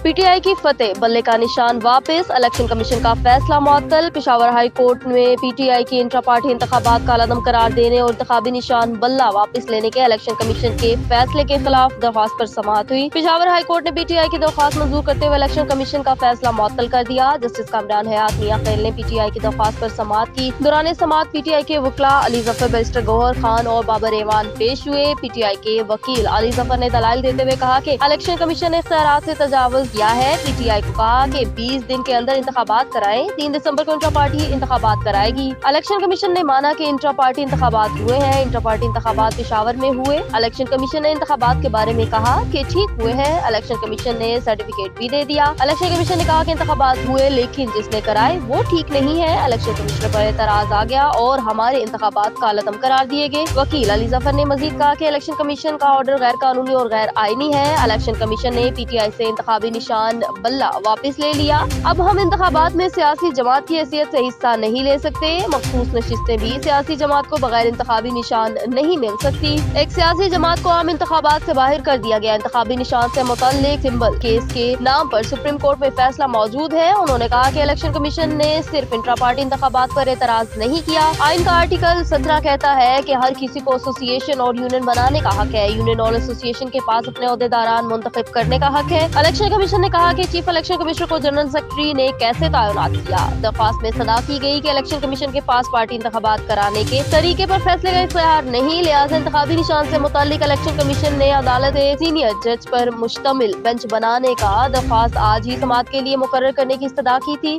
P T I की फतेह, बल्ले का निशान वापस, इलेक्शन कमीशन का फैसला मुअत्तल। पेशावर हाई कोर्ट में पी टी आई की इंट्रा पार्टी इंतखाबात का अलअदम करार देने और इंतखाबी निशान बल्ला वापस लेने के इलेक्शन कमीशन के फैसले के खिलाफ दरख्वास्त पर समाअत हुई। पेशावर हाई कोर्ट ने पी टी आई की दरख्वास्त मंजूर करते हुए इलेक्शन कमीशन का फैसला मुअत्तल कर दिया। जस्टिस कामरान हयात मियां खैल ने पी टी आई की दरख्वास्त पर समाअत की। दौरान समाअत पी टी आई के वकला अली जफर, बैरिस्टर गौहर खान और बाबर ऐवान पेश हुए। पी टी आई के वकील अली जफर ने दलाइल देते हुए कहा कि इलेक्शन कमीशन ने इख्तियारात से तजावुज किया है। पी टी आई को कहा कि 20 दिन के अंदर इंतखाबात कराएं। 3 दिसंबर को इंट्रा पार्टी इंतखाबात कराएगी। इलेक्शन कमीशन ने माना कि इंट्रा पार्टी इंतखाबात हुए हैं। इंट्रा पार्टी इंतखाबात पेशावर में हुए। इलेक्शन कमीशन ने इंतखाबात के बारे में कहा कि ठीक हुए हैं। इलेक्शन कमीशन ने सर्टिफिकेट भी दे दिया। इलेक्शन कमीशन ने कहा कि इंतखाबात हुए, लेकिन जिसने कराए वो ठीक नहीं है। इलेक्शन कमिश्नर पर एतराज आ गया और हमारे इंतखाबात का अलअदम करार दिए गए। वकील अली जफर ने मजीद कहा कि इलेक्शन कमीशन का ऑर्डर गैर कानूनी और गैर आईनी है। इलेक्शन कमीशन ने पी टी आई से इंतखाबी निशान बल्ला वापस ले लिया। अब हम इंतखाबात में सियासी जमात की हैसियत से हिस्सा नहीं ले सकते। मखसूस नशिस्तें भी सियासी जमात को बगैर इंतखाबी निशान नहीं मिल सकती। एक सियासी जमात को आम इंतखाबात से बाहर कर दिया गया। इंतखाबी निशान से मुतल्लिक सिंबल केस के नाम पर सुप्रीम कोर्ट में फैसला मौजूद है। उन्होंने कहा कि इलेक्शन कमीशन ने सिर्फ इंट्रा पार्टी इंतखाबात पर एतराज नहीं किया। आइन का आर्टिकल 17 कहता है कि हर किसी को एसोसिएशन और यूनियन बनाने का हक है। यूनियन और एसोसिएशन के पास अपने ओहदेदारान मुंतखब करने का हक है। इलेक्शन कमीशन ने कहा कि चीफ इलेक्शन कमिश्नर को जनरल सेक्रेटरी ने कैसे तैनात किया। दरख्वास्त में सदा की गई कि इलेक्शन कमीशन के पास पार्टी इंतखाबात कराने के तरीके पर फैसले का इख्तियार नहीं, लिहाजा इंतखाबी निशान से मुताल्लिक इलेक्शन कमीशन ने अदालत सीनियर जज पर मुश्तमिल बेंच बनाने का दरख्वास्त आज ही समाअत के लिए मुकर्रर करने की इस्तदा की थी।